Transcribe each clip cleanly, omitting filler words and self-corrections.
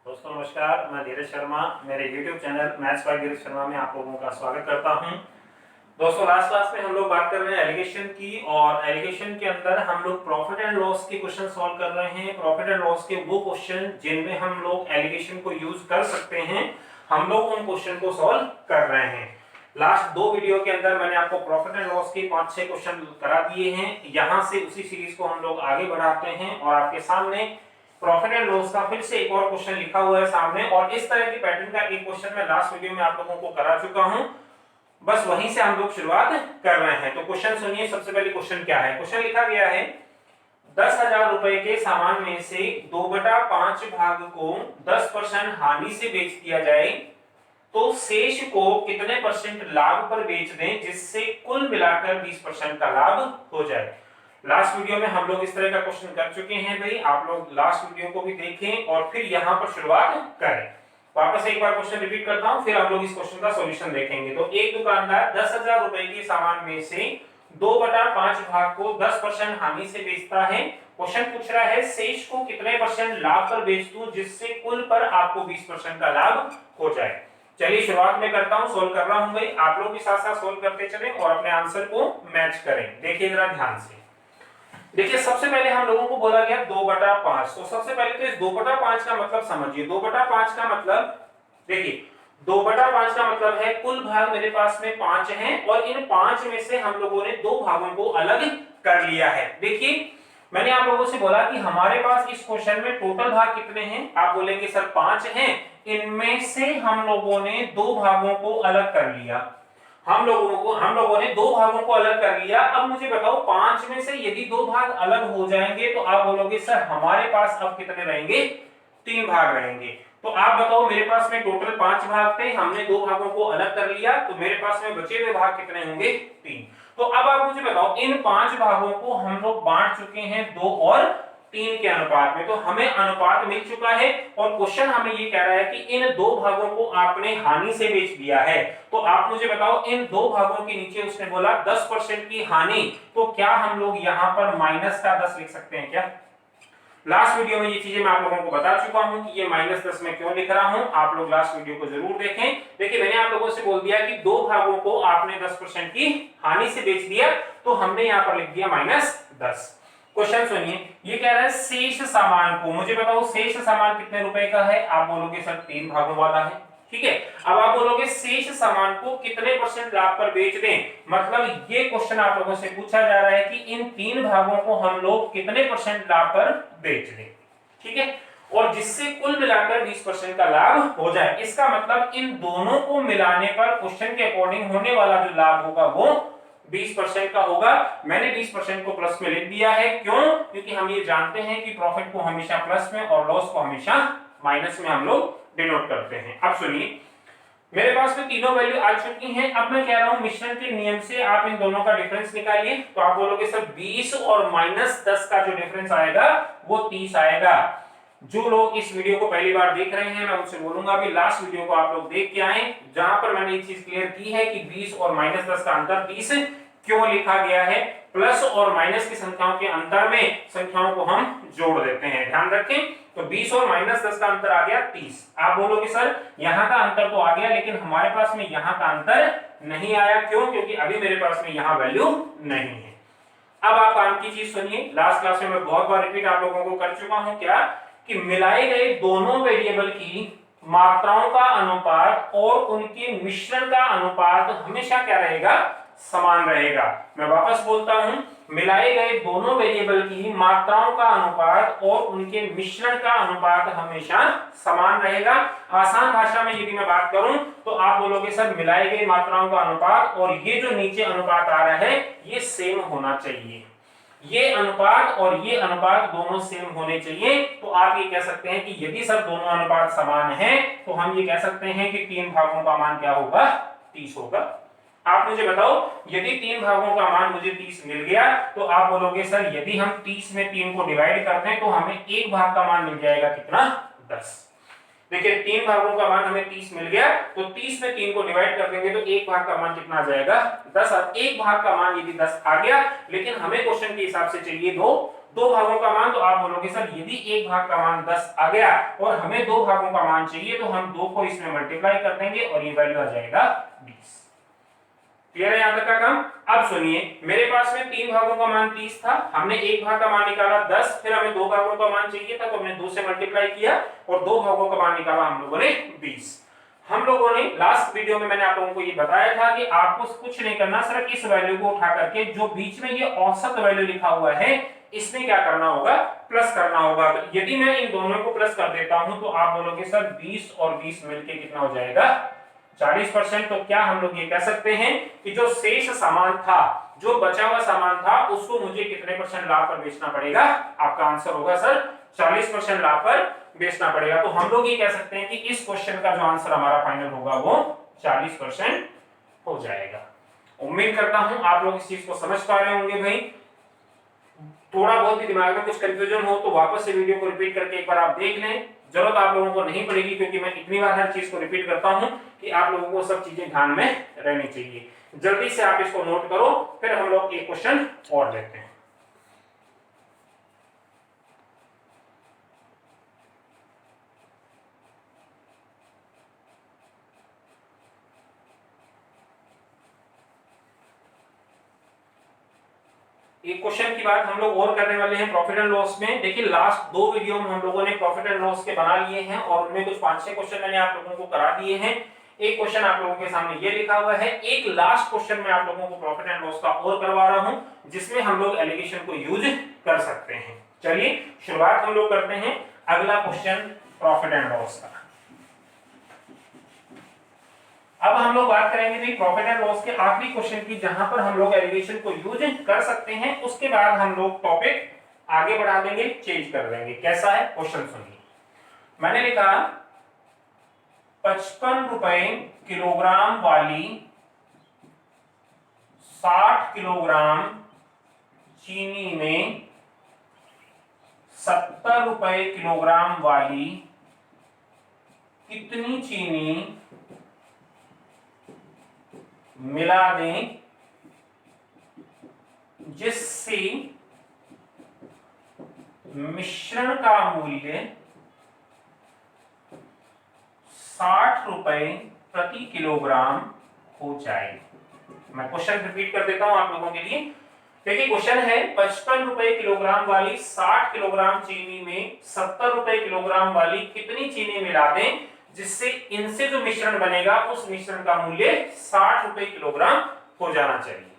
दोस्तों नमस्कार, मैं धीरज शर्मा मेरे YouTube चैनल मैथ्स बाय धीरज शर्मा में आप लोगों का स्वागत करता हूं। दोस्तों लास्ट क्लास में हम लोग बात कर रहे हैं एलिगेशन की, और एलिगेशन के अंदर हम लोग प्रॉफिट एंड लॉस के क्वेश्चन सॉल्व कर रहे हैं। प्रॉफिट एंड लॉस के वो क्वेश्चन जिनमें हम लोग एलिगेशन को यूज कर सकते हैं, हम लोग उन क्वेश्चन को सॉल्व कर रहे हैं। लास्ट दो वीडियो के अंदर मैंने आपको प्रॉफिट एंड लॉस के 5-6 क्वेश्चन करा दिए हैं। यहां से उसी सीरीज को हम लोग आगे बढ़ाते हैं और आपके सामने प्रॉफिट एंड लॉस का फिर से एक और क्वेश्चन लिखा हुआ है सामने, और इस तरह की पैटर्न का एक क्वेश्चन मैं लास्ट वीडियो में आप लोगों को करा चुका हूं। बस वहीं से हम लोग शुरुआत कर रहे हैं। तो क्वेश्चन सुनिए। सबसे पहले क्वेश्चन क्या है? क्वेश्चन लिखा गया है 10,000 रुपए के सामान में से 2/5 भाग को 10% हानि से बेच दिया जाए तो शेष को कितने परसेंट लाभ पर बेच दें जिससे कुल मिलाकर 20% का लाभ हो जाए। लास्ट वीडियो में हम लोग इस तरह का क्वेश्चन कर चुके हैं भाई, आप लोग लास्ट वीडियो को भी देखें और फिर यहां पर शुरुआत करें। वापस एक बार क्वेश्चन रिपीट करता हूं, फिर हम लोग इस क्वेश्चन का सॉल्यूशन देखेंगे। तो एक दुकानदार 10,000 रुपए के सामान में से 2/5 भाग को 10% हानि से बेचता है। क्वेश्चन पूछ रहा है शेष को कितने परसेंट लाभ पर बेच दूं जिससे कुल पर आपको 20% का लाभ हो जाए। चलिए शुरुआत में करता हूं, सोल्व कर रहा हूं भाई, आप लोग भी साथ साथ सोल्व करते चलें और अपने आंसर को मैच करें। देखिए जरा ध्यान से। देखिए सबसे पहले हम लोगों को बोला गया 2/5, तो सबसे पहले तो इस 2/5 का मतलब समझिए। 2/5 का मतलब, देखिए 2/5 का मतलब है कुल भाग मेरे पास में 5 हैं और इन 5 में से हम लोगों ने 2 भागों को अलग कर लिया है। देखिए मैंने आप लोगों से बोला कि हमारे पास इस क्वेश्चन में टोटल भाग कितने हैं, आप बोलेंगे सर 5 हैं, इनमें से हम लोगों ने 2 भागों को अलग कर लिया। हम लोगों ने 2 भागों को अलग कर लिया। अब मुझे बताओ 5 में से यदि 2 भाग अलग हो जाएंगे तो आप बोलोगे सर हमारे पास अब कितने रहेंगे? 3 भाग रहेंगे। तो आप बताओ मेरे पास में टोटल 5 भाग थे, हमने 2 भागों को अलग कर लिया, तो मेरे पास में बचे हुए भाग कितने होंगे? 3। तो अब आप मुझे बताओ इन 5 भागों को हम लोग बांट चुके हैं 2 और 3 के अनुपात में, तो हमें अनुपात मिल चुका है और क्वेश्चन हमें ये कह रहा है कि इन 2 भागों को आपने हानि से बेच दिया है। तो आप मुझे बताओ इन 2 भागों के नीचे उसने बोला 10% की हानि, तो क्या हम लोग यहां पर माइनस का 10 लिख सकते हैं क्या? लास्ट वीडियो में ये चीजें मैं आप लोगों को बता चुका हूं कि ये -10 में क्यों लिख रहा हूं, आप लोग लास्ट वीडियो को जरूर देखें। देखिए मैंने आप लोगों से बोल दिया कि 2 भागों को आपने 10% की हानि से बेच दिया, तो हमने यहां पर लिख दिया -10। क्वेश्चन सुनिए, ये कह रहा है शेष सामान को, मुझे बताओ शेष सामान कितने रुपए का है? आप बोलोगे सर 3 भागों वाला है, ठीक है। अब आप बोलोगे शेष सामान को कितने परसेंट लाभ पर बेच दें, मतलब ये क्वेश्चन आप लोगों से पूछा जा रहा है कि इन 3 भागों को हम लोग कितने परसेंट लाभ पर बेच दें, ठीक है, और जिससे कुल मिलाकर 20% का लाभ हो जाए। इसका मतलब इन दोनों को मिलाने पर क्वेश्चन के अकॉर्डिंग होने वाला जो लाभ होगा वो 20% का होगा। मैंने 20% को प्लस में लिख दिया है, क्यों? क्योंकि हम ये जानते हैं कि प्रॉफिट को हमेशा प्लस में और लॉस को हमेशा माइनस में हम लोग डिनोट करते हैं। अब सुनिए, मेरे पास में तीनों वैल्यू आ चुकी हैं। अब मैं कह रहा हूं मिश्रण के नियम से आप इन दोनों का डिफरेंस निकालिए। तो आप बोलोगे सर 20 और -10 का जो डिफरेंस आएगा वो 30 आएगा। जो लोग इस वीडियो को पहली बार देख रहे हैं मैं उनसे बोलूंगा भी लास्ट वीडियो को आप लोग देख के आए, जहां पर मैंने एक चीज क्लियर की है कि 20 और -10 का अंतर 30 क्यों लिखा गया है। प्लस और माइनस की संख्याओं के अंतर में संख्याओं को हम जोड़ देते हैं, ध्यान रखें। तो 20 और -10 का अंतर आ गया 30। आप बोलोगे सर यहां का अंतर तो आ गया लेकिन हमारे पास में यहां का अंतर नहीं आया, क्यों? क्योंकि अभी मेरे पास में यहां वैल्यू नहीं है। अब आप काम की चीज सुनिए, लास्ट क्लास में मैं बहुत बार रिपीट आप लोगों को कर चुका हूं क्या, कि मिलाए गए दोनों वेरिएबल की मात्राओं का अनुपात और उनके मिश्रण का अनुपात हमेशा क्या रहेगा? समान रहेगा। मैं वापस बोलता हूं, मिलाए गए दोनों वेरिएबल की मात्राओं का अनुपात और उनके मिश्रण का अनुपात हमेशा समान रहेगा। आसान भाषा में यदि मैं बात करूं तो आप बोलोगे सर मिलाए गए मात्राओं का अनुपात और ये जो नीचे अनुपात आ रहा है ये सेम होना चाहिए। ये अनुपात और ये अनुपात दोनों सेम होने चाहिए। तो आप ये कह सकते हैं कि यदि सब दोनों अनुपात समान हैं तो हम ये कह सकते हैं कि 3 भागों का मान क्या होगा? 30 होगा। आप मुझे बताओ यदि 3 भागों का मान मुझे 30 मिल गया तो आप बोलोगे सर यदि हम 30 में 3 को डिवाइड करते हैं तो हमें एक भाग का मान मिल जाएगा कितना? 10। देखिए 3 भागों का मान हमें 30 मिल गया, तो 30 में 3 को डिवाइड कर देंगे तो एक भाग का मान कितना आ जाएगा? 10। एक भाग का मान यदि 10 आ गया, लेकिन हमें क्वेश्चन के हिसाब से चाहिए दो भागों का मान, तो आप बोलोगे सर यदि एक भाग का मान 10 आ गया और हमें दो भागों का मान चाहिए तो हम 2 को इसमें मल्टीप्लाई कर देंगे और ये वैल्यू आ जाएगा 20। क्लियर है यहां तक का काम। अब सुनिए, मेरे पास में 3 भागों का मान 30 था, हमने एक भाग का मान निकाला 10, फिर हमें 2 भागों का मान चाहिए था तो हमने 2 से मल्टीप्लाई किया और 2 भागों का मान निकाला हम लोगों ने 20। हम लोगों ने लास्ट वीडियो में मैंने आप लोगों को ये बताया था कि आपको कुछ नहीं करना, सिर्फ इस वैल्यू को उठा करके जो बीच में ये औसत वैल्यू लिखा हुआ है इसमें क्या करना होगा, प्लस करना होगा। तो यदि मैं इन दोनों को प्लस कर देता हूं तो आप बोलोगे सर 20 और 20 मिलके कितना हो जाएगा, 40%। तो क्या हम लोग ये कह सकते हैं कि जो शेष सामान था, जो बचा हुआ सामान था, उसको मुझे कितने परसेंट लाभ पर बेचना पड़ेगा? आपका आंसर होगा सर 40% लाभ पर बेचना पड़ेगा। तो हम लोग ये कह सकते हैं कि इस क्वेश्चन का जो आंसर हमारा फाइनल होगा वो 40% हो जाएगा। उम्मीद करता हूं आप लोग इस चीज को समझ पा रहे होंगे। भाई थोड़ा बहुत भी दिमाग में कुछ कंफ्यूजन हो तो वापस से वीडियो को रिपीट करके एक बार आप देख लें, जरूरत आप लोगों को नहीं पड़ेगी क्योंकि मैं इतनी बार हर चीज को रिपीट करता हूं कि आप लोगों को सब चीजें ध्यान में रहनी चाहिए। जल्दी से आप इसको नोट करो, फिर हम लोग एक क्वेश्चन और लेते हैं। एक क्वेश्चन की बात हम लोग और करने वाले हैं प्रॉफिट एंड लॉस में। देखिए लास्ट 2 वीडियो में हम लोगों ने प्रॉफिट एंड लॉस के बना लिए हैं और उनमें कुछ 5-6 क्वेश्चन मैंने आप लोगों को करा दिए हैं। एक क्वेश्चन आप लोगों के सामने ये लिखा हुआ है, एक लास्ट क्वेश्चन मैं आप लोगों को प्रॉफिट एंड लॉस का और करवा रहा हूं जिसमें हम लोग एलिगेशन को यूज कर सकते हैं। चलिए शुरुआत हम लोग करते हैं अगला क्वेश्चन प्रॉफिट एंड लॉस का। अब हम लोग बात करेंगे भाई प्रॉफिट एंड लॉस के आखिरी क्वेश्चन की, जहां पर हम लोग एलिगेशन को यूज कर सकते हैं। उसके बाद हम लोग टॉपिक आगे बढ़ा देंगे, चेंज कर देंगे। कैसा है क्वेश्चन सुनिए। मैंने लिखा 55 रुपए किलोग्राम वाली 60 किलोग्राम चीनी में 70 रुपए किलोग्राम वाली कितनी चीनी मिला दें जिससे मिश्रण का मूल्य 60 रुपए प्रति किलोग्राम हो जाए। मैं क्वेश्चन रिपीट कर देता हूं आप लोगों के लिए। देखिए क्वेश्चन है 55 रुपए किलोग्राम वाली 60 किलोग्राम चीनी में 70 रुपए किलोग्राम वाली कितनी चीनी मिला दें जिससे इनसे जो मिश्रण बनेगा उस मिश्रण का मूल्य 60 रुपए किलोग्राम हो जाना चाहिए।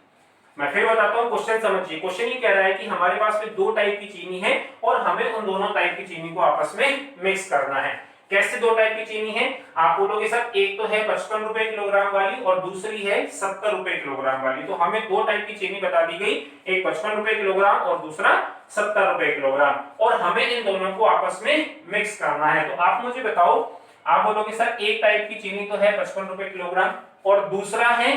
मैं फिर बताता हूं, क्वेश्चन समझिए। क्वेश्चन ये कह रहा है कि हमारे पास में 2 टाइप की चीनी है और हमें उन दोनों टाइप की चीनी को आपस में मिक्स करना है। कैसे 2 टाइप की चीनी है? आप बोलोगे सर एक तो है 55 रुपए किलोग्राम वाली और दूसरी है 70 रुपए किलोग्राम वाली। तो हमें 2 टाइप की चीनी बता दी गई, एक 55 रुपए किलोग्राम और दूसरा 70 रुपए किलोग्राम, और हमें इन दोनों को आपस में मिक्स करना है। तो आप मुझे बताओ, आप बोलोगे सर एक टाइप की चीनी तो है 55 रुपए किलोग्राम और दूसरा है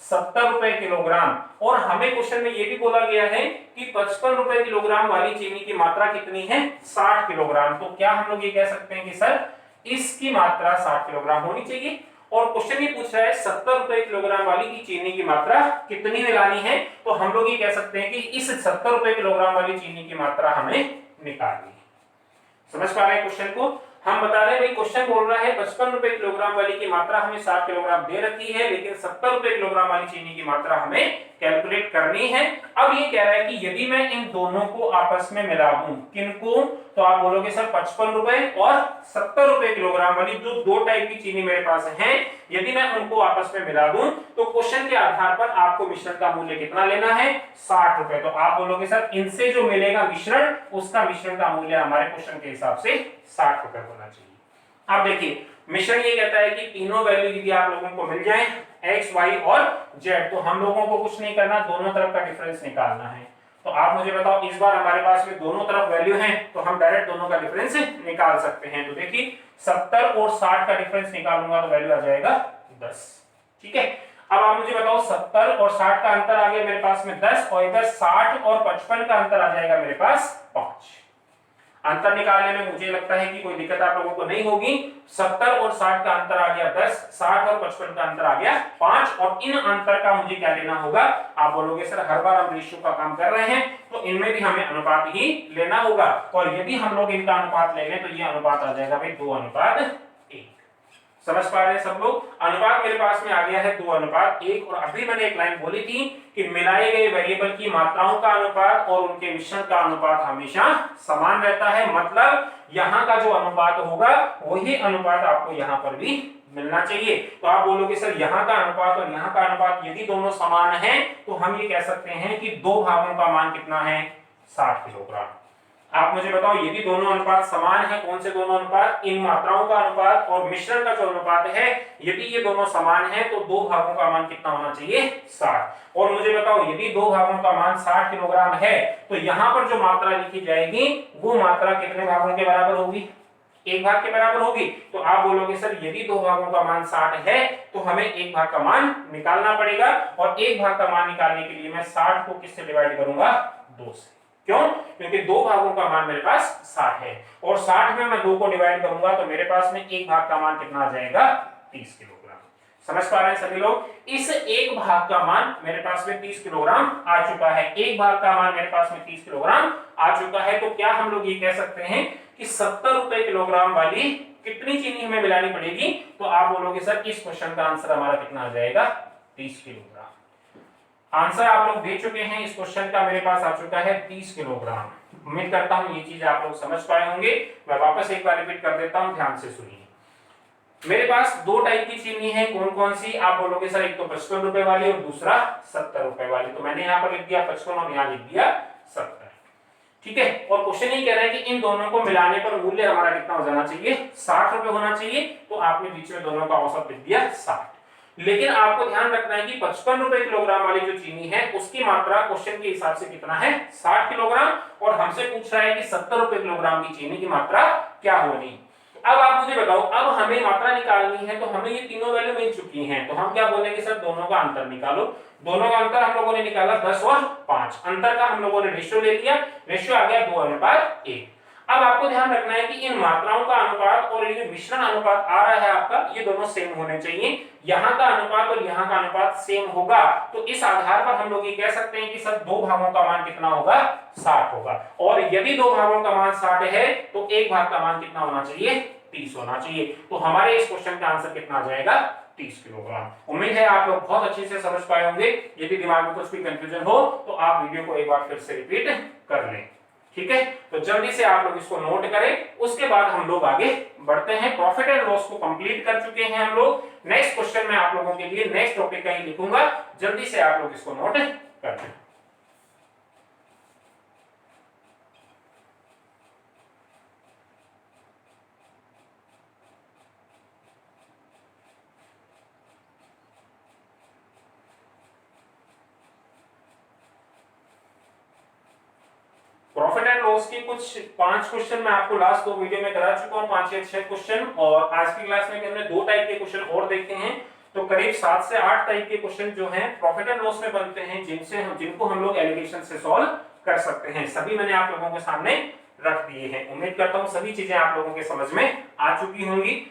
70 रुपए किलोग्राम, और हमें क्वेश्चन में ये भी बोला गया है कि 55 रुपए किलोग्राम वाली चीनी की मात्रा कितनी है, 60 किलोग्राम। तो क्या हम लोग ये कह सकते हैं कि सर इसकी मात्रा 60 किलोग्राम होनी चाहिए। और क्वेश्चन ये पूछ रहा है 70 रुपए किलोग्राम वाली की चीनी की मात्रा कितनी मिलानी है, तो हम लोग ये कह सकते हैं कि इस 70 रुपए किलोग्राम वाली चीनी की मात्रा हमें निकालनी है। समझ पा रहे हैं क्वेश्चन को? हम बता रहे हैं भाई क्वेश्चन बोल रहा है 55 रुपए किलोग्राम वाली की मात्रा हमें 60 किलोग्राम दे रखी है, लेकिन 70 रुपए किलोग्राम वाली चीनी की मात्रा हमें कैलकुलेट करनी है। अब ये कह रहा है कि यदि मैं इन दोनों को आपस में मिला दूं, किनको? तो आप बोलोगे सर 55 रुपए और 70 रुपए किलोग्राम वाली जो 2 टाइप की चीनी मेरे पास है, यदि मैं उनको आपस में मिला दूं तो क्वेश्चन के आधार पर आपको मिश्रण का मूल्य कितना लेना है, 60 रुपए। तो आप बोलोगे सर इनसे जो मिलेगा मिश्रण, उसका मिश्रण का मूल्य हमारे क्वेश्चन के हिसाब से 60 रुपए होना चाहिए। अब देखिए मिश्रण ये कहता है कि तीनों वैल्यू यदि आप लोगों को मिल जाए x, y और z, तो हम लोगों को कुछ नहीं करना, दोनों तरफ का डिफरेंस निकालना है। तो आप मुझे बताओ, इस बार हमारे पास में दोनों तरफ वैल्यू है तो हम डायरेक्ट दोनों का डिफरेंस निकाल सकते हैं। तो देखिए 70 और 60 का डिफरेंस निकालूंगा तो वैल्यू आ जाएगा 10। ठीक है, अब आप मुझे बताओ 70 और 60 का अंतर आ गया मेरे पास में 10, और इधर 60 और 55 का अंतर आ जाएगा मेरे पास 5। अंतर निकालने में मुझे लगता है कि कोई दिक्कत आप लोगों को नहीं होगी। 70 और 60 का अंतर आ गया 10, 60 और 55 का अंतर आ गया 5, और इन अंतर का मुझे क्या लेना होगा? आप बोलोगे सर हर बार हम रेशियो का काम कर रहे हैं तो इनमें भी हमें अनुपात ही लेना होगा, और यदि हम लोग इनका अनुपात ले लें तो ये अनुपात आ जाएगा भाई 2:1। समझ पा रहे हैं सब लोग? अनुपात मेरे पास में आ गया है 2:1, और अभी मैंने एक लाइन बोली थी कि मिलाए गए वेरिएबल की मात्राओं का अनुपात और उनके मिश्रण का अनुपात हमेशा समान रहता है। मतलब यहाँ का जो अनुपात होगा वही अनुपात आपको यहाँ पर भी मिलना चाहिए। तो आप बोलोगे सर यहाँ का अनुपात और यहाँ का अनुपात यदि दोनों समान हैं तो हम ये कह सकते हैं कि दो भागों का मान कितना है? 60 किलोग्राम। आप मुझे बताओ यदि दोनों अनुपात समान है, कौन से दोनों अनुपात? इन मात्राओं का अनुपात और मिश्रण का जो अनुपात है, यदि ये दोनों समान है तो दो भागों का मान कितना होना चाहिए? 60। और मुझे बताओ यदि दो भागों का मान 60 किलोग्राम है तो यहाँ पर जो मात्रा लिखी जाएगी वो मात्रा कितने भागों के बराबर होगी? एक भाग के बराबर होगी। तो आप बोलोगे सर यदि दो भागों का मान 60 है तो हमें एक भाग का मान निकालना पड़ेगा, और एक भाग का मान निकालने के लिए मैं 60 को किससे डिवाइड करूंगा? 2 से। क्यों? क्योंकि दो भागों का मान मेरे पास 60 है, और 60 में मैं 2 को डिवाइड करूंगा तो मेरे पास में एक भाग का मान कितना आ जाएगा? 30 किलोग्राम। समझ पा रहे हैं सभी लोग? इस एक भाग का मान मेरे पास में 30 किलोग्राम आ चुका है। एक भाग का मान मेरे पास में 30 किलोग्राम आ चुका है। तो क्या हम लोग ये कह सकते हैं कि 70 रुपए किलोग्राम वाली कितनी चीनी हमें मिलानी पड़ेगी? तो आप बोलोगे सर इस क्वेश्चन का आंसर हमारा कितना आ जाएगा? 30 किलोग्राम। आंसर आप लोग दे चुके हैं इस क्वेश्चन का, मेरे पास आ चुका है 30 किलोग्राम। उम्मीद करता हूं ये चीज आप लोग समझ पाए होंगे। मैं वापस एक बार रिपीट कर देता हूं, ध्यान से सुनिए। मेरे पास दो टाइप की चीनी है, कौन कौन सी? आप बोलोगे सर एक तो 55 रुपए वाली और दूसरा 70 रुपए वाली। तो मैंने यहाँ पर लिख दिया 55 और यहाँ लिख दिया 70। ठीक है, और क्वेश्चन ये कह रहा है कि इन दोनों को मिलाने पर मूल्य हमारा कितना हो जाना चाहिए? 60 रुपए होना चाहिए। तो आपने बीच में दोनों का औसत लिख दिया 60। लेकिन आपको ध्यान रखना है कि 55 रुपए किलोग्राम वाली जो चीनी है उसकी मात्रा क्वेश्चन के हिसाब से कितना है? 60 किलोग्राम, और हमसे पूछ रहा है कि 70 रुपए किलोग्राम की चीनी की मात्रा क्या होनी। अब आप मुझे बताओ, अब हमें मात्रा निकालनी है तो हमें ये तीनों वैल्यू मिल चुकी हैं, तो हम क्या बोलेंगे सर? दोनों का अंतर निकालो। दोनों का अंतर हम लोगों ने निकाला 10 और 5। अंतर का हम लोगों ने रेशियो ले लिया, रेशियो आ गया 2:1। अब आपको ध्यान रखना है कि इन मात्राओं का अनुपात और ये मिश्रण अनुपात आ रहा है आपका, ये दोनों सेम होने चाहिए। यहाँ का अनुपात और यहाँ का अनुपात सेम होगा तो इस आधार पर हम लोग ये कह सकते हैं कि सर दो भागों का मान कितना होगा? 60 होगा। और यदि दो भागों का मान 60 है तो एक भाग का मान कितना होना चाहिए? 30 होना चाहिए। तो हमारे इस क्वेश्चन का आंसर कितना आ जाएगा? 30 किलोग्राम। उम्मीद है आप लोग बहुत अच्छे से समझ पाए होंगे। यदि दिमाग में कुछ भी कंफ्यूजन हो तो आप वीडियो को एक बार फिर से रिपीट कर लें। ठीक है, तो जल्दी से आप लोग इसको नोट करें, उसके बाद हम लोग आगे बढ़ते हैं। प्रॉफिट एंड लॉस को कंप्लीट कर चुके हैं हम लोग। नेक्स्ट क्वेश्चन मैं आप लोगों के लिए नेक्स्ट टॉपिक का ही लिखूंगा, जल्दी से आप लोग इसको नोट कर लें। प्रॉफिट एंड लॉस के कुछ 5 क्वेश्चन मैं आपको लास्ट 2 वीडियो में करा चुका हूं, 5 या 6 क्वेश्चन, और आज की क्लास में हमने 2 टाइप के क्वेश्चन और देखे हैं। तो करीब 7 से 8 टाइप के क्वेश्चन जो हैं प्रॉफिट एंड लॉस में बनते हैं, जिनको हम लोग एलिगेशन से सॉल्व कर सकते हैं। सभी मैंने आप लोगों के सामने रख दिए हैं। उम्मीद करता हूं सभी चीजें आप लोगों के समझ में आ चुकी होंगी।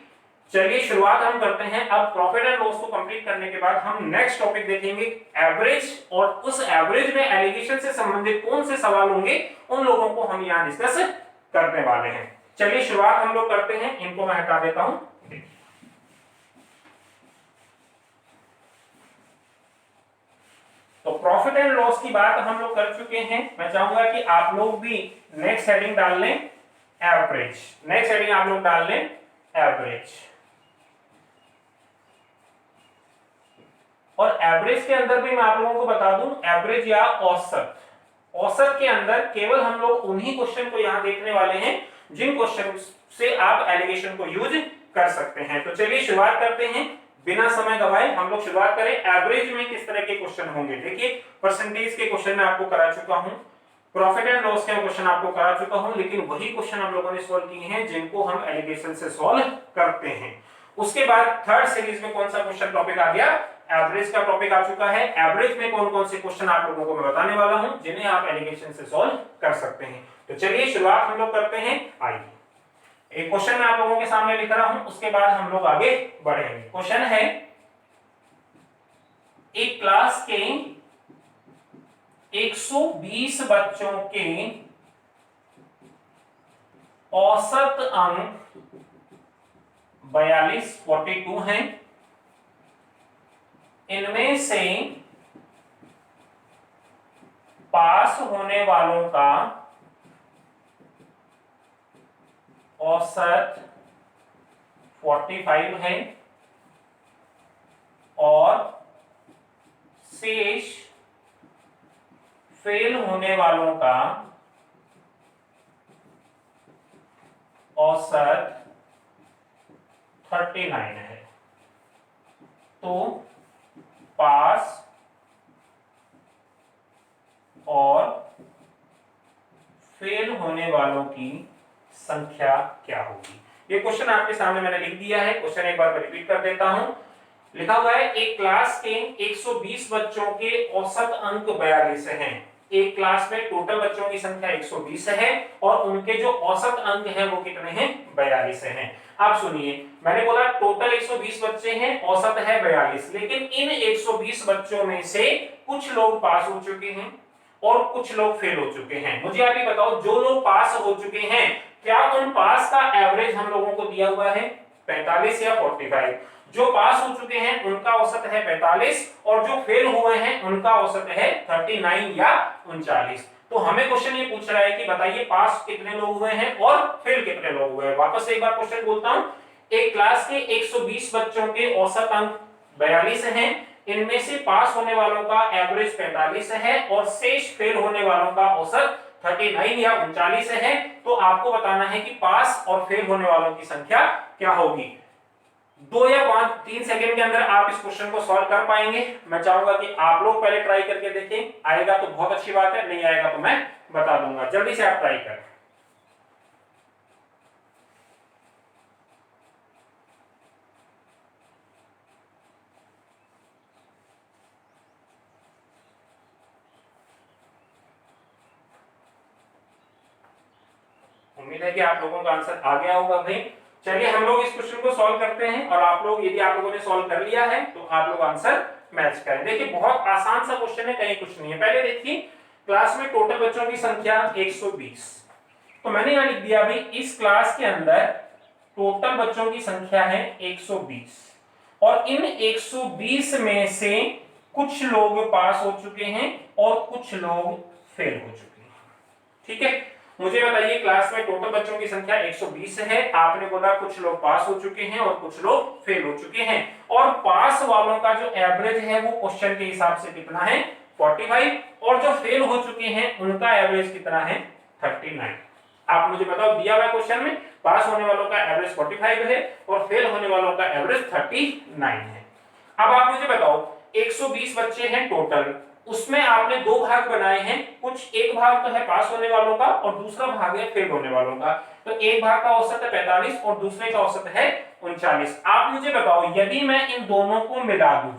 चलिए शुरुआत हम करते हैं। अब प्रॉफिट एंड लॉस को कंप्लीट करने के बाद हम नेक्स्ट टॉपिक देखेंगे एवरेज, और उस एवरेज में एलिगेशन से संबंधित कौन से सवाल होंगे उन लोगों को हम यहां डिस्कस करने वाले हैं। चलिए शुरुआत हम लोग करते हैं। इनको मैं हटा देता हूं। तो प्रॉफिट एंड लॉस की बात हम लोग कर चुके हैं। मैं चाहूंगा कि आप लोग भी नेक्स्ट हेडिंग डाल लें एवरेज। नेक्स्ट हेडिंग आप लोग डाल लें एवरेज। और एवरेज के अंदर भी मैं आप लोगों को बता दूं, एवरेज या औसत, औसत के अंदर केवल हम लोग उन्हीं क्वेश्चन को यहां देखने वाले हैं जिन क्वेश्चन से आप एलिगेशन को यूज कर सकते हैं। तो चलिए शुरुआत करते हैं बिना समय गवाए। हम लोग शुरुआत करें एवरेज में किस तरह के क्वेश्चन होंगे। देखिए परसेंटेज के क्वेश्चन मैं आपको करा चुका हूं, प्रॉफिट एंड लॉस के क्वेश्चन आपको करा चुका हूं, लेकिन वही क्वेश्चन हम लोगों ने सॉल्व किए हैं जिनको हम एलिगेशन से सॉल्व करते हैं। उसके बाद थर्ड सीरीज में कौन सा क्वेश्चन टॉपिक आ गया? एवरेज का टॉपिक आ चुका है। एवरेज में कौन कौन से क्वेश्चन आप लोगों को मैं बताने वाला हूं जिन्हें आप एलिगेशन से सॉल्व कर सकते हैं। तो चलिए शुरुआत हम लोग करते हैं। आइए, एक क्वेश्चन मैं आप लोगों के सामने लिख रहा हूं, उसके बाद हम लोग आगे बढ़ेंगे। क्वेश्चन है, एक क्लास के 120 बच्चों के औसत अंक 42 हैं। इनमें से पास होने वालों का औसत 45 है और शेष फेल होने वालों का औसत 39 है। तो पास और फेल होने वालों की संख्या क्या होगी? ये क्वेश्चन आपके सामने मैंने लिख दिया है। क्वेश्चन एक बार रिपीट कर देता हूं। लिखा हुआ है, एक क्लास के 120 बच्चों के औसत अंक 42 हैं। एक क्लास में टोटल बच्चों की संख्या 120 है और उनके जो औसत अंक हैं वो कितने हैं? 42 हैं। आप सुनिए, मैंने बोला टोटल 120 बच्चे हैं, औसत है 42, लेकिन इन 120 बच्चों में से कुछ लोग पास हो चुके हैं और कुछ लोग फेल हो चुके हैं। मुझे आप ये बताओ, जो लोग पास हो चुके हैं, क्या उन पास का एवरेज हम लोगों को दिया हुआ है 45 या 45? जो पास हो चुके हैं उनका औसत है 45 और जो फेल हुए हैं उनका औसत है 39 या 39। तो हमें क्वेश्चन ये पूछ रहा है कि बताइए पास कितने लोग हुए हैं और फेल कितने लोग हुए हैं। वापस से एक बार क्वेश्चन बोलता हूं, एक क्लास के 120 बच्चों के औसत अंक 42 हैं। इनमें से पास होने वालों का एवरेज 45 है और शेष फेल होने वालों का औसत 39 या 39 है। तो आपको बताना है कि पास और फेल होने वालों की संख्या क्या होगी। 2 या 3 सेकंड के अंदर आप इस क्वेश्चन को सॉल्व कर पाएंगे। मैं चाहूंगा कि आप लोग पहले ट्राई करके देखें, आएगा तो बहुत अच्छी बात है, नहीं आएगा तो मैं बता दूंगा। जल्दी से आप ट्राई करें। उम्मीद है कि आप लोगों का आंसर आ गया होगा भाई। चलिए हम लोग इस क्वेश्चन को सॉल्व करते हैं और आप लोग, यदि आप लोगों ने सॉल्व कर लिया है तो आप लोग आंसर मैच करें। देखिए बहुत आसान सा क्वेश्चन है, कहीं कुछ नहीं है। पहले देखिए, क्लास में टोटल बच्चों की संख्या 120, तो मैंने यहां लिख दिया भाई इस क्लास के अंदर टोटल बच्चों की संख्या है 120 और इन 120 में से कुछ लोग पास हो चुके हैं और कुछ लोग फेल हो चुके हैं। ठीक है, मुझे बताइए क्लास में टोटल बच्चों की संख्या 120 है। आपने बोला कुछ लोग पास हो चुके हैं और कुछ लोग फेल हो चुके हैं, और पास वालों का जो एवरेज है वो क्वेश्चन के हिसाब से कितना है? 45, और जो फेल हो चुके हैं उनका एवरेज कितना है? 39। आप मुझे बताओ, दिया हुआ क्वेश्चन में पास होने वालों का एवरेज 45 है और फेल होने वालों का एवरेज 39 है। अब आप मुझे बताओ, 120 बच्चे हैं टोटल, उसमें आपने 2 भाग बनाए हैं। कुछ एक भाग तो है पास होने वालों का और दूसरा भाग है फेल होने वालों का। तो एक भाग का औसत है 45 और दूसरे का औसत है 39। आप मुझे बताओ, यदि मैं इन दोनों को मिला दूं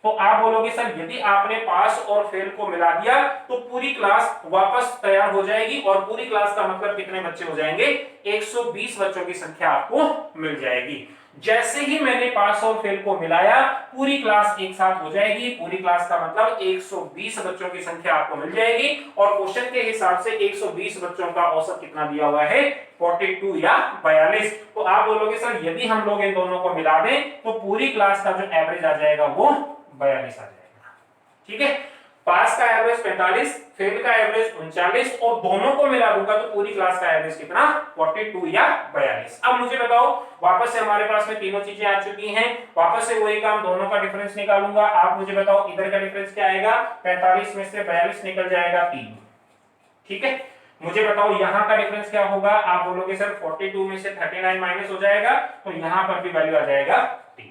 तो आप बोलोगे सर यदि आपने पास और फेल को मिला दिया तो पूरी क्लास वापस तैयार हो जाएगी, और पूरी क्लास का मतलब कितने बच्चे हो जाएंगे? 120 बच्चों की संख्या आपको मिल जाएगी। जैसे ही मैंने पास और फेल को मिलाया पूरी क्लास एक साथ हो जाएगी। पूरी क्लास का मतलब 120 बच्चों की संख्या आपको मिल जाएगी, और क्वेश्चन के हिसाब से 120 बच्चों का औसत कितना दिया हुआ है? 42 या 42। तो आप बोलोगे सर यदि हम लोग इन दोनों को मिला दें तो पूरी क्लास का जो एवरेज आ जाएगा वो 42 आ जाएगा। ठीक है, पास का एवरेज 45, फेल का एवरेज 39, और दोनों को मिला दूंगा तो पूरी क्लास का एवरेज कितना? 42 या 42। अब मुझे बताओ, वापस से हमारे पास में तीनों चीजें आ चुकी हैं। वापस से वही काम, दोनों का डिफरेंस निकालूंगा। आप मुझे बताओ इधर का डिफरेंस क्या आएगा? 45 में से 42 निकल जाएगा 3। ठीक है, मुझे बताओ यहाँ का डिफरेंस क्या होगा? आप बोलोगे सर 42 में से 39 माइनस हो जाएगा, तो यहाँ पर भी वैल्यू आ जाएगा 3।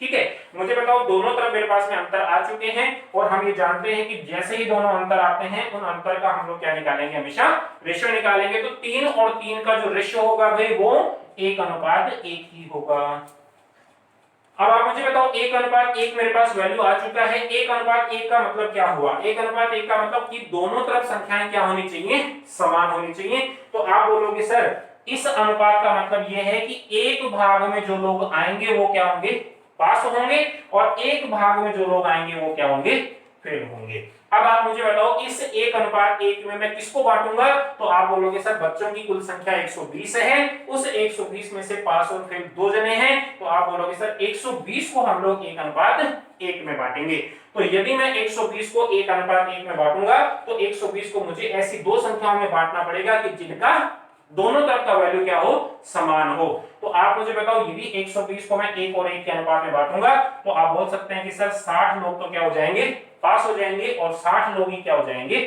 ठीक है, मुझे बताओ दोनों तरफ मेरे पास में अंतर आ चुके हैं, और हम ये जानते हैं कि जैसे ही दोनों अंतर आते हैं उन अंतर का हम लोग क्या निकालेंगे? हमेशा रेशियो निकालेंगे। तो 3 और 3 का जो रेशियो होगा भाई वो 1:1 ही होगा। अब आप मुझे बताओ 1:1 मेरे पास वैल्यू आ चुका है। 1:1 का मतलब क्या हुआ? 1:1 का मतलब कि दोनों तरफ संख्याएं क्या होनी चाहिए? समान होनी चाहिए। तो आप बोलोगे सर इस अनुपात का मतलब यह है कि एक भाग में जो लोग आएंगे वो क्या होंगे? पास होंगे, और एक भाग में जो लोग आएंगे वो क्या होंगे? फेल होंगे। अब आप मुझे बताओ इस 1:1 में मैं किसको बांटूंगा? तो आप बोलोगे सर बच्चों की कुल संख्या 120 है, उस 120 में से पास और फेल 2 जने हैं, तो आप बोलोगे सर 120 को हम लोग 1:1 में बांटेंगे। तो यदि मैं 120 को 1:1 में बांटूंगा तो 120 को मुझे ऐसी दो संख्याओं में बांटना पड़ेगा कि जिनका दोनों तरफ का वैल्यू क्या हो? समान हो। तो आप मुझे बताओ यदि 120 को मैं 1 और 1 के अनुपात में बांटूंगा तो आप बोल सकते हैं कि सर 60 लोग तो क्या हो जाएंगे? पास हो जाएंगे, और 60 लोग ही क्या हो जाएंगे?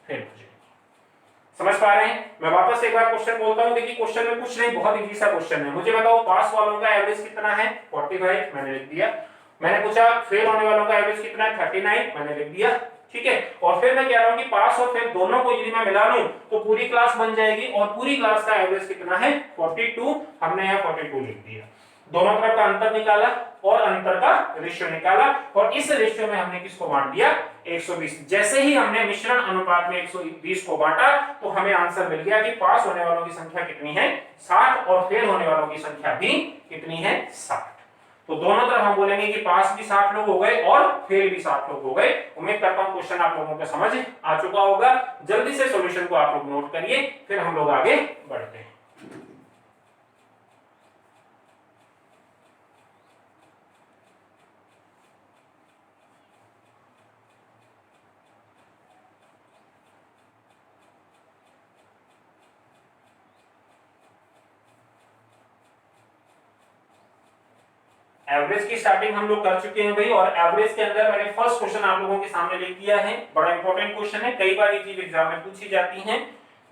फेल हो जाएंगे। समझ पा रहे हैं? मैं वापस एक बार क्वेश्चन बोलता हूं। देखिए क्वेश्चन में कुछ नहीं, बहुत इजी सा क्वेश्चन है। मुझे बताओ पास वालों का एवरेज कितना है? 45, मैंने लिख दिया। मैंने पूछा फेल होने वालों का एवरेज कितना है? 39, मैंने लिख दिया। ठीक है, और फिर मैं कह रहा हूं कि पास और फेल दोनों को यदि मैं मिला लूं तो पूरी क्लास बन जाएगी, और पूरी क्लास का एवरेज कितना है? 42, हमने यहां 42 लिख दिया। दोनों तरफ का अंतर निकाला और अंतर का रेशियो निकाला, और इस रेशियो में हमने किसको बांट दिया? 120। जैसे ही हमने मिश्रण अनुपात में 120 को बांटा तो हमें आंसर मिल गया कि पास होने वालों की संख्या कितनी है? 60, और फेल होने वालों की संख्या भी कितनी है? 60। तो दोनों तरफ हम बोलेंगे कि पास भी 60 लोग हो गए और फेल भी 60 लोग हो गए। उम्मीद करता हूं क्वेश्चन आप लोगों को समझ आ चुका होगा। जल्दी से सॉल्यूशन को आप लोग नोट करिए, फिर हम लोग आगे बढ़ते हैं। एवरेज की स्टार्टिंग हम लोग कर चुके हैं भाई, और एवरेज के अंदर मैंने फर्स्ट क्वेश्चन आप लोगों के सामने लिख दिया है। बड़ा इंपॉर्टेंट क्वेश्चन है, कई बार ये चीज एग्जाम में पूछी जाती है,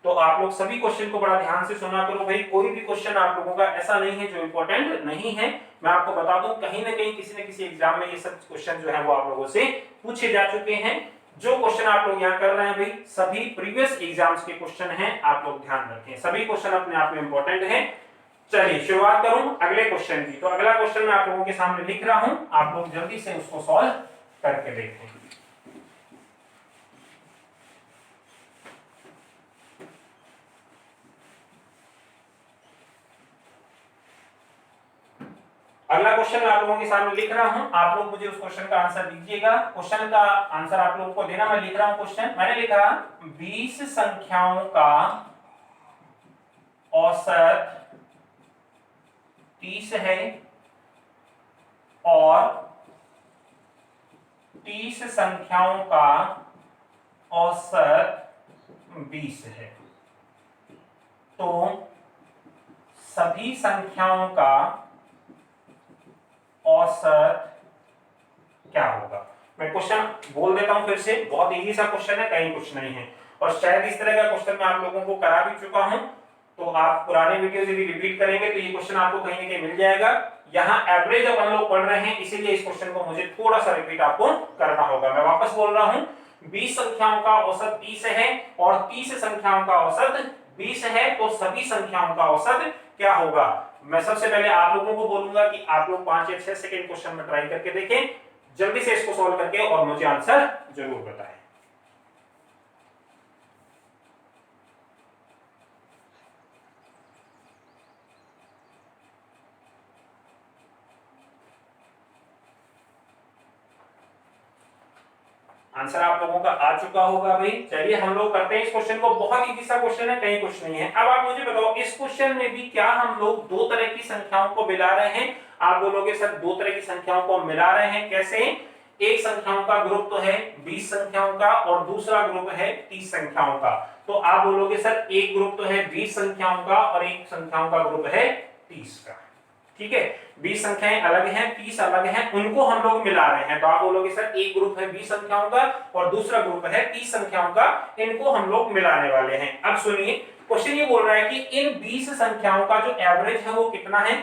तो आप लोग सभी क्वेश्चन को बड़ा ध्यान से सुना करो भाई। कोई भी क्वेश्चन आप लोगों का ऐसा नहीं है जो इंपॉर्टेंट नहीं है। मैं आपको बता दूं कहीं ना कहीं किसी न किसी एग्जाम में ये सब क्वेश्चन जो है वो आप लोगों से पूछे जा चुके हैं। जो क्वेश्चन आप लोग यहाँ कर रहे हैं भाई सभी प्रीवियस एग्जाम्स के क्वेश्चन हैं, आप लोग ध्यान रखें। सभी क्वेश्चन अपने आप में इंपॉर्टेंट हैं। चलिए शुरुआत करूं अगले क्वेश्चन की। तो अगला क्वेश्चन मैं आप लोगों के सामने लिख रहा हूं, आप लोग जल्दी से उसको सॉल्व करके देखें। अगला क्वेश्चन मैं आप लोगों के सामने लिख रहा हूं, आप लोग मुझे उस क्वेश्चन का आंसर दीजिएगा। क्वेश्चन का आंसर आप लोगों को देना, मैं लिख रहा हूं क्वेश्चन। मैंने लिखा 20 संख्याओं का औसत 30 है और 30 संख्याओं का औसत 20 है, तो सभी संख्याओं का औसत क्या होगा? मैं क्वेश्चन बोल देता हूं फिर से, बहुत इजी सा क्वेश्चन है, कहीं कुछ नहीं है, और शायद इस तरह का क्वेश्चन मैं आप लोगों को करा भी चुका हूं। तो आप पुराने वीडियो से भी रिपीट करेंगे तो ये क्वेश्चन आपको कहीं ना कहीं मिल जाएगा। यहाँ एवरेज अपन लोग पढ़ रहे हैं, इसीलिए इस क्वेश्चन को मुझे थोड़ा सा रिपीट आपको करना होगा। मैं वापस बोल रहा हूँ, 20 संख्याओं का औसत 30 है और 30 संख्याओं का औसत 20 है, तो सभी संख्याओं का औसत क्या होगा? मैं सबसे पहले आप लोगों को बोलूंगा कि आप लोग 5 या 6 सेकंड क्वेश्चन में ट्राई करके देखें, जल्दी से इसको सॉल्व करके, और मुझे आंसर जरूर बताएं। आंसर आप लोगों का आ चुका होगा भाई। चलिए हम लोग करते हैं इस क्वेश्चन को, बहुत इजी सा क्वेश्चन है, कहीं कुछ नहीं है। अब आप मुझे बताओ इस क्वेश्चन में भी क्या हम लोग दो तरह की संख्याओं को मिला रहे हैं? आप बोलोगे सर दो तरह की संख्याओं को मिला रहे हैं कैसे? एक संख्याओं का ग्रुप तो है 20 संख्याओं का और दूसरा ग्रुप है 30 संख्याओं का। तो आप बोलोगे सर एक ग्रुप तो है 20 संख्याओं का और एक संख्याओं का ग्रुप है 30 का। ठीक है, 20 संख्याएं अलग हैं, 30 अलग हैं, उनको हम लोग मिला रहे हैं। तो आप बोलोगे सर एक ग्रुप है 20 संख्याओं का और दूसरा ग्रुप है 30 संख्याओं का, इनको हम लोग मिलाने वाले हैं। अब सुनिए, क्वेश्चन ये बोल रहा है कि इन 20 संख्याओं का जो एवरेज है वो कितना है?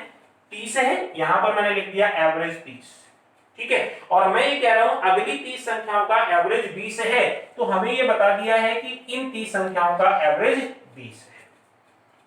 30 है। यहां पर मैंने लिख दिया एवरेज 30। ठीक है, और मैं ये कह रहा हूं अगली 30 संख्याओं का एवरेज 20 है, तो हमें ये बता दिया है कि इन 30 संख्याओं का एवरेज 20 है।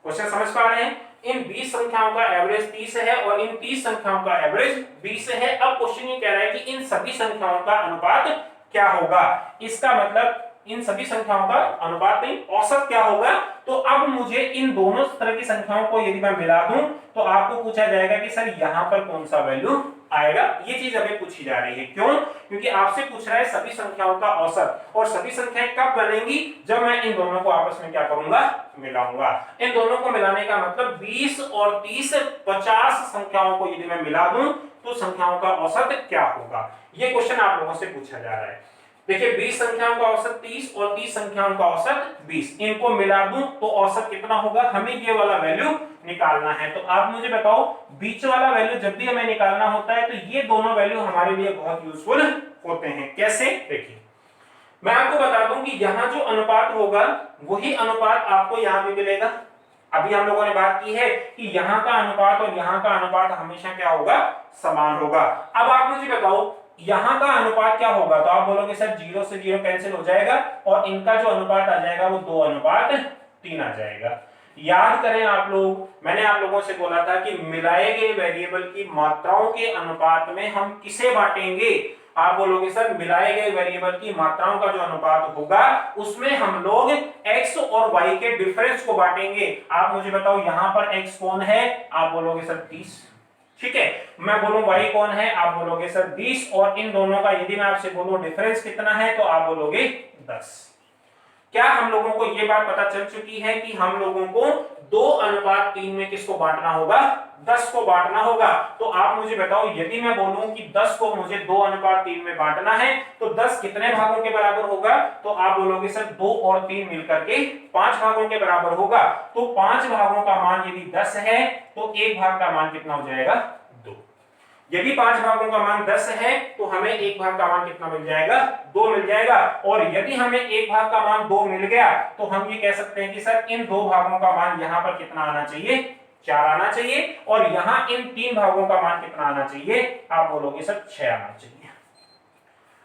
क्वेश्चन समझ पा रहे हैं? इन 20 संख्याओं का एवरेज 30 है और इन 30 संख्याओं का एवरेज 20 है। अब क्वेश्चन ये कह रहा है कि इन सभी संख्याओं का अनुपात क्या होगा। इसका मतलब इन सभी संख्याओं का अनुपात नहीं, औसत क्या होगा। तो अब मुझे इन दोनों तरह की संख्याओं को यदि मैं मिला दूं तो आपको पूछा जाएगा कि सर यहां पर कौन सा वैल्यू आएगा। ये चीज अभी पूछी जा रही है। क्यों? क्योंकि आपसे पूछ रहा है सभी संख्याओं का औसत, और सभी संख्याएं कब बनेंगी, जब मैं इन दोनों को आपस में क्या करूंगा, मिलाऊंगा। इन दोनों को मिलाने का मतलब 20 और 30 50 संख्याओं को यदि मैं मिला दूं तो संख्याओं का औसत क्या होगा। ये क्वेश्चन आप लोगों से पूछा जा रहा है। देखिए 20 संख्याओं का औसत 30 और 30 संख्याओं का औसत 20, इनको मिला दूं तो औसत कितना होगा, हमें ये वाला वैल्यू निकालना है। तो आप मुझे बताओ, बीच वाला वैल्यू जब भी हमें निकालना होता है तो ये दोनों वैल्यू हमारे लिए बहुत यूजफुल होते हैं। कैसे? देखिए मैं आपको बता दूं कि यहां जो अनुपात होगा वही अनुपात आपको यहां भी मिलेगा। अभी हम लोगों ने बात की है कि यहां का अनुपात और यहां का अनुपात हमेशा क्या होगा, समान होगा। अब आप मुझे बताओ यहां का अनुपात क्या होगा, तो आप बोलोगे सर 0 से 0 कैंसिल हो जाएगा और इनका जो अनुपात आ जाएगा वो 2:3 आ जाएगा। याद करें आप लोग, मैंने आप लोगों से बोला था कि मिलाए गए वेरिएबल की मात्राओं के अनुपात में हम किसे बांटेंगे। आप बोलोगे सर मिलाए गए वेरिएबल की मात्राओं का जो अनुपात होगा उसमें हम लोग x और y के डिफरेंस को बांटेंगे। आप मुझे बताओ यहां पर x कौन है, आप बोलोगे सर 30, ठीक है। मैं बोलूं y कौन है, आप बोलोगे सर 20, और इन दोनों का यदि मैं आपसे बोलूं डिफरेंस कितना है तो आप बोलोगे 10। क्या हम लोगों को यह बात पता चल चुकी है कि हम लोगों को 2:3 में किसको बांटना होगा, 10 को बांटना होगा। तो आप मुझे बताओ यदि मैं बोलूं कि 10 को मुझे 2:3 में बांटना है तो 10 कितने भागों के बराबर होगा, तो आप बोलोगे सर 2 और 3 मिलकर के 5 भागों के बराबर होगा। तो 5 भागों का मान यदि 10 है तो एक भाग का मान कितना हो जाएगा, 2। यदि 5 भागों का मान 10 है तो हमें एक भाग का मान कितना मिल जाएगा, 2 मिल जाएगा। और यदि हमें एक भाग का मान 2 मिल गया तो हम ये कह सकते हैं कि सर इन 2 भागों का मान यहां पर कितना आना चाहिए, 4 आना चाहिए। और यहां इन 3 भागों का मान कितना आना चाहिए, आप बोलोगे सर 6 आना चाहिए।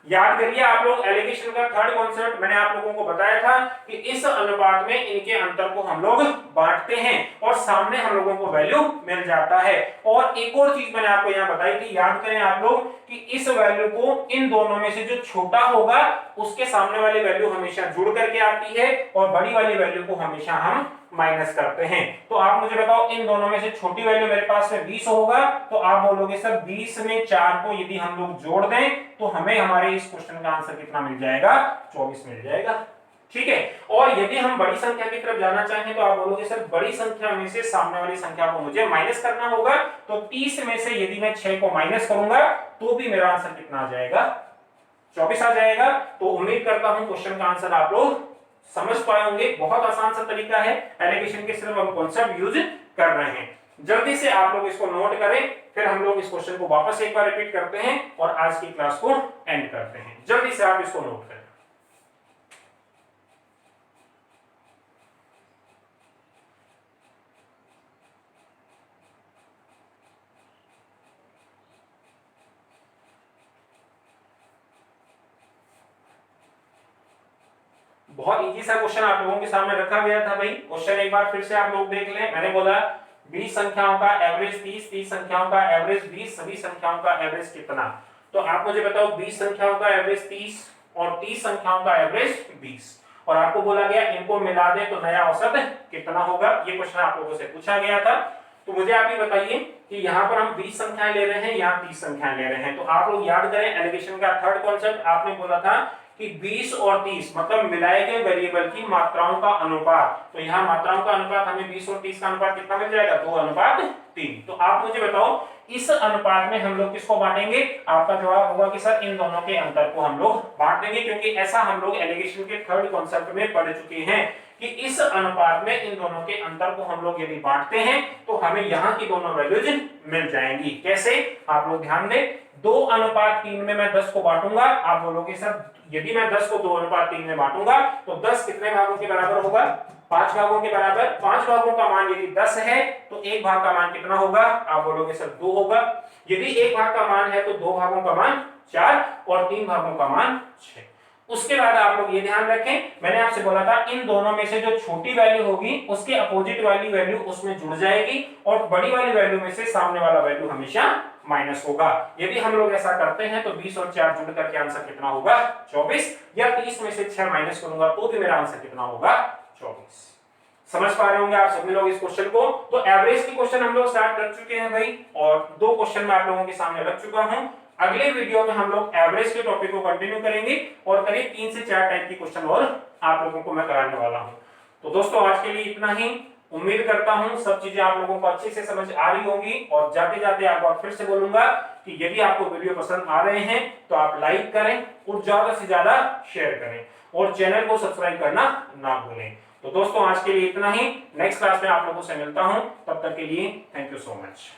याद करिए आप लोग एलिगेशन का थर्ड कॉन्सेप्ट मैंने आप लोगों को बताया था कि इस अनुपात में इनके अंतर को हम लोग बांटते हैं और सामने हम लोगों को वैल्यू मिल जाता है। और एक और चीज मैंने आपको यहां बताई थी, याद करें आप लोग कि इस वैल्यू को इन दोनों में से जो छोटा होगा उसके सामने वाली वैल्यू हमेशा जुड़ करके आती है और बड़ी वाली वैल्यू को हमेशा हम माइनस करते हैं। तो आप मुझे बताओ इन दोनों में से छोटी वैल्यू मेरे पास में 20 होगा, तो आप बोलोगे सर 20 में 4 को यदि हम लोग जोड़ दें तो हमें हमारे इस क्वेश्चन का आंसर कितना मिल जाएगा, 24 मिल जाएगा। ठीक है। और यदि हम बड़ी संख्या की तरफ जाना चाहें तो आप बोलोगे सर बड़ी संख्या में से सामने वाली संख्या को मुझे माइनस करना होगा। तो 30 में से यदि मैं 6 को माइनस करूंगा तो भी मेरा आंसर कितना आ जाएगा, 24 आ जाएगा। तो उम्मीद करता हूं क्वेश्चन का आंसर आप लोग समझ पाए होंगे। बहुत आसान सा तरीका है, एलिगेशन के सिर्फ हम कॉन्सेप्ट यूज कर रहे हैं। जल्दी से आप लोग इसको नोट करें, फिर हम लोग इस क्वेश्चन को वापस एक बार रिपीट करते हैं और आज की क्लास को एंड करते हैं। जल्दी से आप इसको नोट करें। बहुत इजी सा क्वेश्चन आप लोगों के सामने रखा गया था भाई। क्वेश्चन एक बार फिर से आप लोग देख लें। मैंने बोला 20 संख्याओं का एवरेज 30, 30 संख्याओं का एवरेज 20, सभी संख्याओं का एवरेज कितना। तो आप मुझे बताओ 20 संख्याओं का एवरेज 30 और 30 संख्याओं का एवरेज 20, और आपको बोला गया इनको मिला दे तो नया औसत कितना होगा। ये क्वेश्चन आप लोगों से पूछा गया था। तो मुझे आप ये बताइए कि यहाँ पर हम 20 संख्याएं ले रहे हैं, यहाँ 30 संख्याएं ले रहे हैं। तो आप लोग याद करें एलिगेशन का थर्ड कॉन्सेप्ट आपने बोला था कि 20 और 30 मतलब मिलाए गए वेरिएबल की मात्राओं का अनुपात। तो यहाँ मात्राओं का अनुपात हमें 20 और 30 का अनुपात कितना मिल जाएगा, 2:3। तो आप मुझे बताओ इस अनुपात में हम लोग किसको बांटेंगे। आपका जवाब होगा कि सर इन दोनों के अंतर को हम लोग बांट देंगे, क्योंकि ऐसा हम लोग एलिगेशन के थर्ड कॉन्सेप्ट में पढ़ चुके हैं कि इस अनुपात में इन दोनों के अंतर को हम लोग यदि बांटते हैं तो हमें यहाँ की दोनों वैल्यूज मिल जाएंगी। कैसे, आप लोग ध्यान दें। 2:3 में मैं 10 को बांटूंगा, आप बोलोगे सर यदि मैं 10 को 2:3 में बांटूंगा तो 10 कितने भागों के बराबर होगा, 5 भागों के बराबर। 5 भागों का मान यदि 10 है तो एक भाग का मान कितना होगा, आप बोलोगे सर 2 होगा। यदि एक भाग का मान है तो 2 भागों का मान 4 और 3 भागों का मान 6। उसके बाद आप लोग ये ध्यान रखें, मैंने आपसे बोला था इन दोनों में से जो छोटी वैल्यू होगी उसके अपोजिट वाली वैल्यू उसमें जुड़ जाएगी और बड़ी वाली वैल्यू में से सामने वाला वैल्यू हमेशा माइनस होगा। यदि हम लोग ऐसा करते हैं तो 20 और 4 जुड़ करके आंसर कितना होगा 24, या 30 में से 6 माइनस करूंगा तो भी मेरा आंसर कितना होगा 24। समझ पा रहे होंगे आप सभी लोग इस क्वेश्चन को। तो एवरेज की क्वेश्चन हम लोग स्टार्ट कर चुके हैं भाई, और 2 क्वेश्चन मैं आप लोगों के सामने रख चुका हूं। अगले वीडियो में हम लोग एवरेज के टॉपिक को कंटिन्यू करेंगे और करीब 3 से 4 टाइप की क्वेश्चन और आप लोगों को मैं कराने वाला हूं। तो दोस्तों आज के लिए इतना ही। उम्मीद करता हूं सब चीजें आप लोगों को अच्छे से समझ आ रही होंगी, और जाते जाते एक बार फिर से बोलूंगा कि यदि आपको वीडियो पसंद आ रहे हैं तो आप लाइक करें और ज्यादा से ज्यादा शेयर करें और चैनल को सब्सक्राइब करना ना भूलें। तो दोस्तों आज के लिए इतना ही। नेक्स्ट क्लास में आप लोगों से मिलता हूं, तब तक के लिए थैंक यू सो मच।